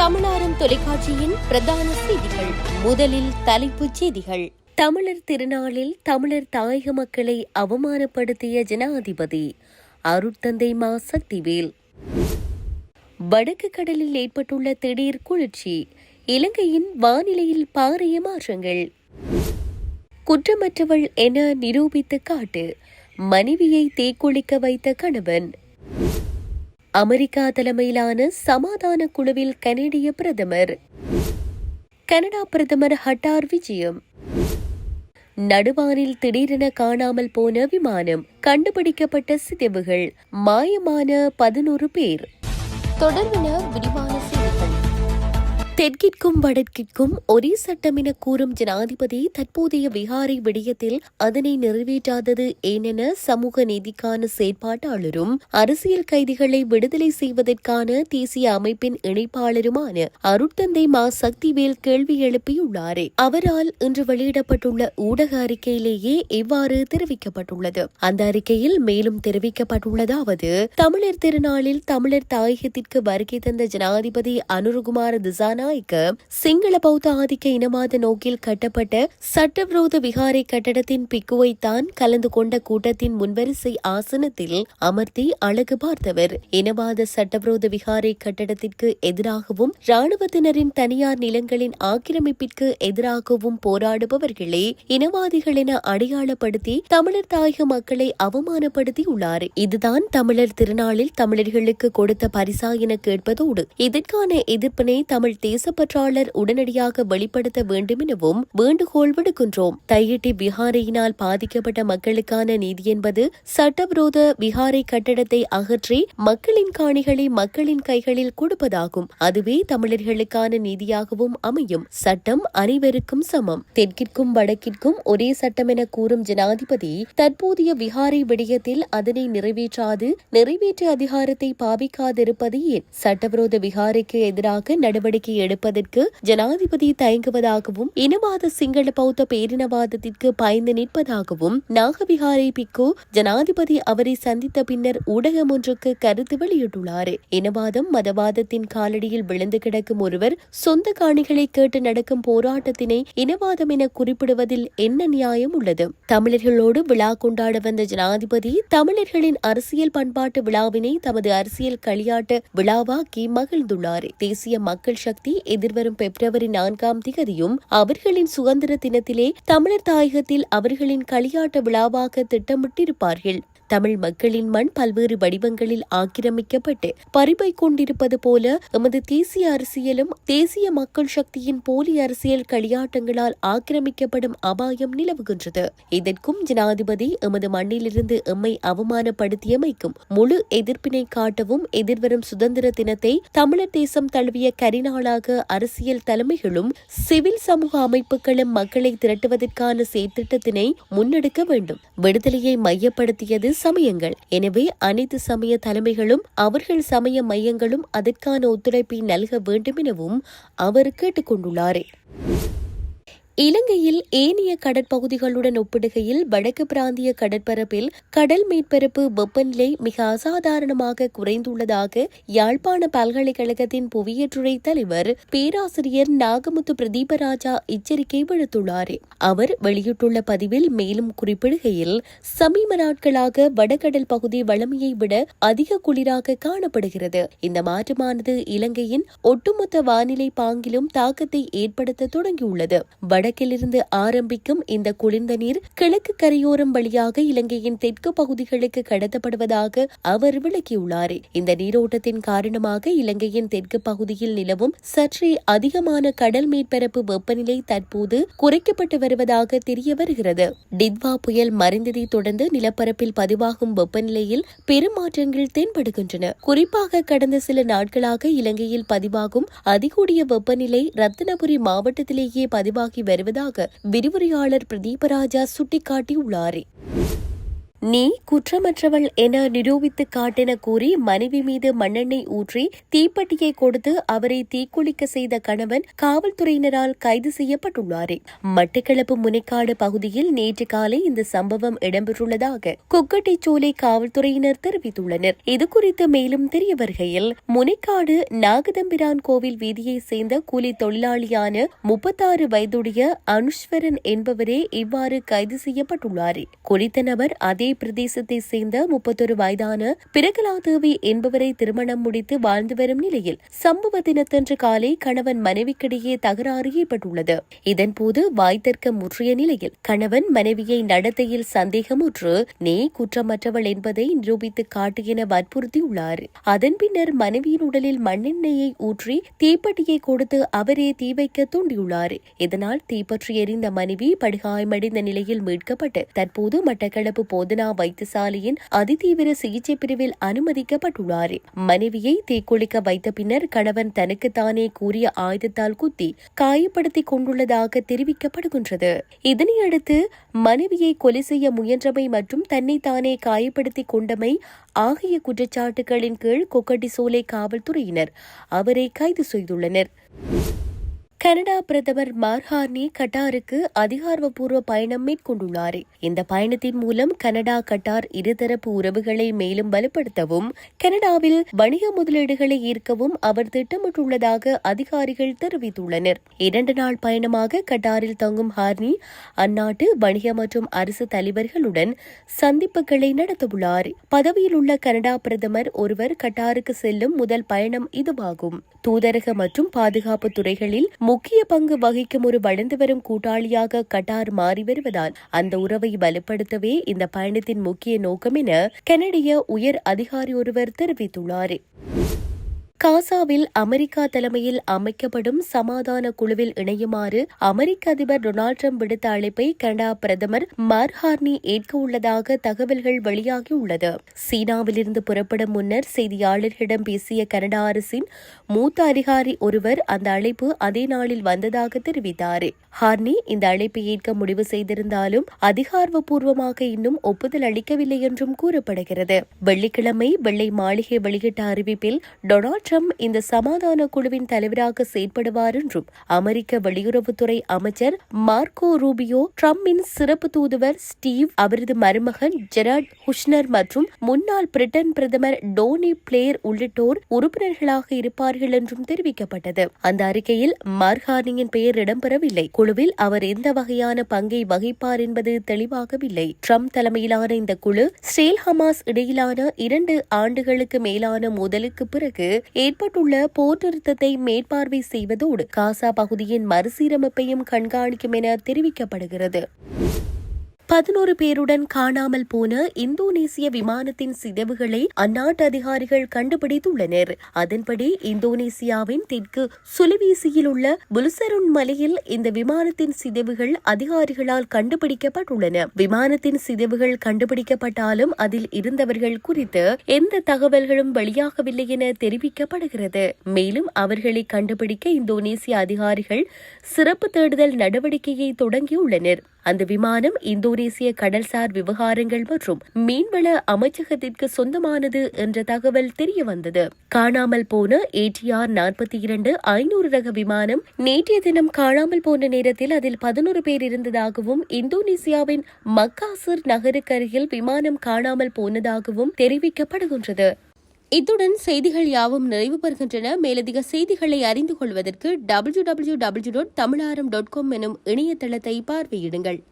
தமிழாரம் தொலைக்காட்சியின் பிரதான செய்திகள். முதலில் தலைப்புச் செய்திகள். தமிழர் திருநாளில் தமிழர் தாயக மக்களை அவமானப்படுத்திய ஜனாதிபதி அருட்தந்தை மா சக்திவேல். வடக்கு கடலில் ஏற்பட்டுள்ள திடீர் குளிர்ச்சி, இலங்கையின் வானிலையில் பாரிய மாற்றங்கள். குற்றமற்றவள் என நிரூபித்து காட்டு, மனைவியை தீக்குளிக்க வைத்த கணவன். அமெரிக்கா தலைமையிலான சமாதான குழுவில் கனேடிய பிரதமர். கனடா பிரதமர் ஹட்டார் விஜயம். நடுவானில் திடீரென காணாமல் போன விமானம், கண்டுபிடிக்கப்பட்ட சிதைவுகள், மாயமான 11 பேர். தொடர்பென விரிவான செய்திகள். தெற்கிற்கும் வடக்கிற்கும் ஒரே சட்டம் என கூறும் ஜனாதிபதி தற்போதைய விகாரை விடயத்தில் அதனை நிறைவேற்றாதது ஏனென சமூக நீதிக்கான செயற்பாட்டாளரும் அரசியல் கைதிகளை விடுதலை செய்வதற்கான தேசிய அமைப்பின் இணைப்பாளருமான அருட்தந்தை மா சக்திவேல் கேள்வி எழுப்பியுள்ளார். அவரால் இன்று வெளியிடப்பட்டுள்ள ஊடக அறிக்கையிலேயே இவ்வாறு தெரிவிக்கப்பட்டுள்ளது. அந்த அறிக்கையில் மேலும் தெரிவிக்கப்பட்டுள்ளதாவது: தமிழர் திருநாளில் தமிழர் தாயகத்திற்கு வருகை தந்த ஜனாதிபதி அனுரகுமார திசாநாயக்க சிங்கள பௌத்த ஆதிக்க இனவாத நோக்கில் கட்டப்பட்ட சட்டவிரோத விகாரை கட்டடத்தின் பிக்குவைத்தான் கலந்து கொண்ட கூட்டத்தின் முன்வரிசை ஆசனத்தில் அமர்த்தி அழகு பார்த்தவர். இனவாத சட்டவிரோத விகாரை கட்டடத்திற்கு எதிராகவும் இராணுவத்தினரின் தனியார் நிலங்களின் ஆக்கிரமிப்பிற்கு எதிராகவும் போராடுபவர்களே இனவாதிகள் என அடையாளப்படுத்தி தமிழர் தாயக மக்களை அவமானப்படுத்தியுள்ளார். இதுதான் தமிழர் திருநாளில் தமிழர்களுக்கு கொடுத்த பரிசா என கேட்பதோடு இதற்கான எதிர்ப்பினை தமிழ் தேசப்பற்றாளர் உடனடியாக வெளிப்படுத்த வேண்டும் எனவும் வேண்டுகோள் விடுக்கின்றோம். தையிட்டி விகாரையினால் பாதிக்கப்பட்ட மக்களுக்கான நீதி என்பது சட்டவிரோத விகாரை கட்டடத்தை அகற்றி மக்களின் காணிகளை மக்களின் கைகளில் கொடுப்பதாகும். அதுவே தமிழர்களுக்கான நீதியாகவும் அமையும். சட்டம் அனைவருக்கும் சமம். தெற்கிற்கும் வடக்கிற்கும் ஒரே சட்டம் என கூறும் ஜனாதிபதி தற்போதைய விகாரை விடயத்தில் அதனை நிறைவேற்ற அதிகாரத்தை பாவிக்காதிருப்பது ஏன்? சட்டவிரோத விகாரைக்கு எதிராக நடவடிக்கை எடுப்பதற்கு ஜனாதிபதி தயங்குவதாகவும் இனவாத சிங்கள பௌத்த பேரினவாதத்திற்கு பயந்து நிற்பதாகவும் நாகவிகாரை பிக்கு ஜனாதிபதி அவரை சந்தித்த பின்னர் ஊடகம் ஒன்றுக்கு கருத்து வெளியிட்டுள்ளார். இனவாதம் மதவாதத்தின் காலடியில் விழுந்து கிடக்கும் ஒருவர் சொந்த காணிகளை கேட்டு நடக்கும் போராட்டத்தினை இனவாதம் என குறிப்பிடுவதில் என்ன நியாயம் உள்ளது? தமிழர்களோடு விழா கொண்டாட வந்த ஜனாதிபதி தமிழர்களின் அரசியல் பண்பாட்டு விழாவினை தமது அரசியல் களியாட்டு விழாவாக்கி மகிழ்ந்துள்ளார். தேசிய மக்கள் சக்தி எதிர்வரும் பிப்ரவரி 4ஆம் திகதியும் அவர்களின் சுதந்திர தினத்திலே தமிழர் தாயகத்தில் அவர்களின் களியாட்ட விழாவாக திட்டமிட்டிருப்பார்கள். தமிழ் மக்களின் மண் பல்வேறு வடிவங்களில் ஆக்கிரமிக்கப்பட்டு பறிபை கொண்டிருப்பது போல எமது தேசிய அரசியலும் தேசிய மக்கள் சக்தியின் போலி அரசியல் களியாட்டங்களால் ஆக்கிரமிக்கப்படும் அபாயம் நிலவுகின்றது. இதற்கும் ஜனாதிபதி எமது மண்ணிலிருந்து எம்மை அவமானப்படுத்தியமைக்கும் முழு எதிர்ப்பினை காட்டவும் எதிர்வரும் சுதந்திர தினத்தை தமிழர் தேசம் தழுவிய கரிநாளாக அரசியல் தலைமைகளும் சிவில் சமூக அமைப்புகளும் மக்களை திரட்டுவதற்கான செயற்திட்டத்தினை முன்னெடுக்க வேண்டும். விடுதலையை மையப்படுத்தியது சமயங்கள். எனவே அனைத்து சமய தலைமைகளும் அவர்கள் சமய மையங்களும் அதற்கான ஒத்துழைப்பை நல்க வேண்டும் எனவும் அவர் கேட்டுக் கொண்டுள்ளார். இலங்கையில் ஏனைய கடற்பகுதிகளுடன் ஒப்பிடுகையில் வடக்கு பிராந்திய கடற்பரப்பில் கடல் மேற்பரப்பு வெப்பநிலை மிக அசாதாரணமாக குறைந்துள்ளதாக யாழ்ப்பாண பல்கலைக்கழகத்தின் புவியியற்றுறை தலைவர் பேராசிரியர் நாகமுத்து பிரதீபராஜா எச்சரிக்கை விடுத்துள்ளார். அவர் வெளியிட்டுள்ள பதிவில் மேலும் குறிப்பிடுகையில், சமீப நாட்களாக வடகடல் பகுதி வளமையை விட அதிக குளிராக காணப்படுகிறது. இந்த மாற்றமானது இலங்கையின் ஒட்டுமொத்த வானிலை பாங்கிலும் தாக்கத்தை ஏற்படுத்த தொடங்கியுள்ளது. வடக்கிலிருந்து ஆரம்பிக்கும் இந்த குளிர்ந்த நீர் கிழக்கு கரையோரம் வழியாக இலங்கையின் தெற்கு பகுதிகளுக்கு கடத்தப்படுவதாக அவர் விளக்கியுள்ளார். இந்த நீரோட்டத்தின் காரணமாக இலங்கையின் தெற்கு பகுதியில் நிலவும் சற்றே அதிகமான கடல் மேற்பரப்பு வெப்பநிலை தற்போது குறைக்கப்பட்டு வருவதாக தெரிய வருகிறது. டித்வா புயல் மறைந்ததை தொடர்ந்து நிலப்பரப்பில் பதிவாகும் வெப்பநிலையில் பெரும் மாற்றங்கள் தென்படுகின்றன. குறிப்பாக கடந்த சில நாட்களாக இலங்கையில் பதிவாகும் அதிகூடிய வெப்பநிலை ரத்தினபுரி மாவட்டத்திலேயே பதிவாகி வருவதாக விரிவுரையாளர் பிரதீபராஜா சுட்டிக்காட்டியுள்ளார். நீ குற்றமற்றவள் என நிரூபித்து காட்டென கூறி மனைவி மீது மண்ணெண்ணெய் ஊற்றி தீப்பெட்டியை கொடுத்து அவரை தீக்குளிக்க செய்த கணவன் காவல்துறையினரால் கைது செய்யப்பட்டுள்ளார். மட்டக்களப்பு முனைக்காடு பகுதியில் நேற்று காலை இந்த சம்பவம் இடம்பெற்றுள்ளதாக கொக்கட்டிச்சோலை காவல்துறையினர் தெரிவித்துள்ளனர். இதுகுறித்து மேலும் தெரிய வருகையில், முனைக்காடு நாகதம்பிரான் கோவில் வீதியை சேர்ந்த கூலி தொழிலாளியான 36 வயதுடைய அனுஸ்வரன் என்பவரே இவ்வாறு கைது செய்யப்பட்டுள்ளார். குறித்த நபர் அதே பிரதேசத்தை சேர்ந்த 31 வயதான பிரகலாதேவி என்பவரை திருமணம் முடித்து வாழ்ந்து வரும் நிலையில் சம்பவ தினத்தன்று காலை கணவன் மனைவிக்கிடையே தகராறு ஏற்பட்டுள்ளது. இதன்போது வாய்த்தர்க்கம் முற்றிய நிலையில் கணவன் மனைவியை நடத்தையில் சந்தேகமுற்று நீ குற்றமற்றவள் என்பதை நிரூபித்து காட்டு என வற்புறுத்தியுள்ளார். அதன் பின்னர் மனைவியின் உடலில் மண்ணெண்ணெயை ஊற்றி தீப்பெட்டியை கொடுத்து அவரே தீ வைக்க தூண்டியுள்ளார். இதனால் தீப்பற்றி எரிந்த மனைவி படுகாயமடைந்த நிலையில் மீட்கப்பட்டு தற்போது மட்டக்களப்பு போதனா வைத்தியசாலையின் அதிதீவிர சிகிச்சை பிரிவில் அனுமதிக்கப்பட்டுள்ளார். மனைவியை தீக்குளிக்க வைத்த பின்னர் கணவன் தனக்குத்தானே கூறிய ஆயுதத்தால் குத்தி காயப்படுத்திக் கொண்டுள்ளதாக தெரிவிக்கப்படுகின்றது. இதனையடுத்து மனைவியை கொலை செய்ய முயன்றமை மற்றும் தன்னைத்தானே காயப்படுத்திக் கொண்டமை ஆகிய குற்றச்சாட்டுகளின் கீழ் கொக்கட்டிச்சோலை காவல்துறையினர் அவரை கைது செய்துள்ளனர். கனடா பிரதமர் மார்ஹார்னி கட்டாருக்கு அதிகாரப்பூர்வ பயணம் மேற்கொண்டுள்ளார். இந்த பயணத்தின் மூலம் கனடா கட்டார் இருதரப்பு உறவுகளை மேலும் வலுப்படுத்தவும் கனடாவில் வணிக முதலீடுகளை ஈர்க்கவும் அவர் திட்டமிட்டுள்ளதாக அதிகாரிகள் தெரிவித்துள்ளனர். 2 நாள் பயணமாக கட்டாரில் தங்கும் ஹார்னி அந்நாட்டு வணிக மற்றும் அரசு தலைவர்களுடன் சந்திப்புகளை நடத்தவுள்ளார். பதவியில் உள்ள கனடா பிரதமர் ஒருவர் கட்டாருக்கு செல்லும் முதல் பயணம் இதுவாகும். தூதரக மற்றும் பாதுகாப்பு துறைகளில் முக்கிய பங்கு வகிக்கும் ஒரு வளர்ந்து வரும் கூட்டாளியாக கட்டார் மாறி வருவதால் அந்த உறவை வலுப்படுத்தவே இந்த பயணத்தின் முக்கிய நோக்கம் என கனடிய உயர் அதிகாரி ஒருவர் தெரிவித்துள்ளார். காசாவில் அமெரிக்கா தலைமையில் அமைக்கப்படும் சமாதான குழுவில் இணையுமாறு அமெரிக்க அதிபர் டொனால்டு டிரம்ப் விடுத்த அழைப்பை கனடா பிரதமர் மார்ஹார்னி ஏற்க உள்ளதாக தகவல்கள் வெளியாகியுள்ளது. சீனாவிலிருந்து புறப்படும் முன்னர் செய்தியாளர்களிடம் பேசிய கனடா அரசின் மூத்த அதிகாரி ஒருவர் அந்த அழைப்பு அதே நாளில் வந்ததாக தெரிவித்தார். ஹார்னி இந்த அழைப்பை ஏற்க முடிவு செய்திருந்தாலும் அதிகாரப்பூர்வமாக இன்னும் ஒப்புதல் அளிக்கவில்லை என்றும் கூறப்படுகிறது. வெள்ளிக்கிழமை வெள்ளை மாளிகை வெளியிட்ட அறிவிப்பில் டொனால்டு ட்ரம்ப் இந்த சமாதான குழுவின் தலைவராக செயற்படுவார் என்றும் அமெரிக்க வெளியுறவுத்துறை அமைச்சர் மார்க்கோ ரூபியோ, ட்ரம்பின் சிறப்பு தூதுவர் ஸ்டீவ், அவரது மருமகன் ஜெரார்ட் குஷ்னர் மற்றும் முன்னாள் பிரிட்டன் பிரதமர் டோனி பிளேர் உள்ளிட்டோர் உறுப்பினர்களாக இருப்பார்கள் என்றும் தெரிவிக்கப்பட்டது. அந்த அறிக்கையில் மார்ஹார்னியின் பெயர் இடம்பெறவில்லை. குழுவில் அவர் எந்த வகையான பங்கை வகிப்பார் என்பது தெளிவாகவில்லை. ட்ரம்ப் தலைமையிலான இந்த குழு இஸ்ரேல் ஹமாஸ் இடையிலான 2 ஆண்டுகளுக்கு மேலான மோதலுக்கு பிறகு ஏற்பட்டுள்ள போர் நிறுத்தத்தை மேற்பார்வை செய்வதோடு காசா பகுதியின் மறுசீரமைப்பையும் கண்காணிக்கும் என தெரிவிக்கப்படுகிறது. 11 பேருடன் காணாமல் போன இந்தோனேசிய விமானத்தின் சிதைவுகளை அந்நாட்டு அதிகாரிகள் கண்டுபிடித்துள்ளனர். அதன்படி இந்தோனேசியாவின் தெற்கு சுலுவீசியில் உள்ள புலுசருன் மலையில் இந்த விமானத்தின் சிதைவுகள் அதிகாரிகளால் கண்டுபிடிக்கப்பட்டுள்ளன. விமானத்தின் சிதைவுகள் கண்டுபிடிக்கப்பட்டாலும் அதில் இருந்தவர்கள் குறித்து எந்த தகவல்களும் வெளியாகவில்லை என தெரிவிக்கப்படுகிறது. மேலும் அவர்களை கண்டுபிடிக்க இந்தோனேசிய அதிகாரிகள் சிறப்பு தேடுதல் நடவடிக்கையை தொடங்கியுள்ளனர். அந்த விமானம் இந்தோனேசிய கடல்சார் விவகாரங்கள் மற்றும் மீன்வள அமைச்சகத்திற்கு சொந்தமானது என்ற தகவல் தெரியவந்தது. காணாமல் போன ATR 42-500 ரக விமானம் நேற்றைய தினம் காணாமல் போன நேரத்தில் அதில் 11 பேர் இருந்ததாகவும் இந்தோனேசியாவின் மக்காசிர் நகருக்கருகில் விமானம் காணாமல் போனதாகவும் தெரிவிக்கப்படுகின்றது. இத்துடன் செய்திகள் யாவும் நிறைவு பெறுகின்றன. மேலதிக செய்திகளை அறிந்து கொள்வதற்கு www.tamilaram.com எனும் இணையதளத்தை பார்வையிடுங்கள்.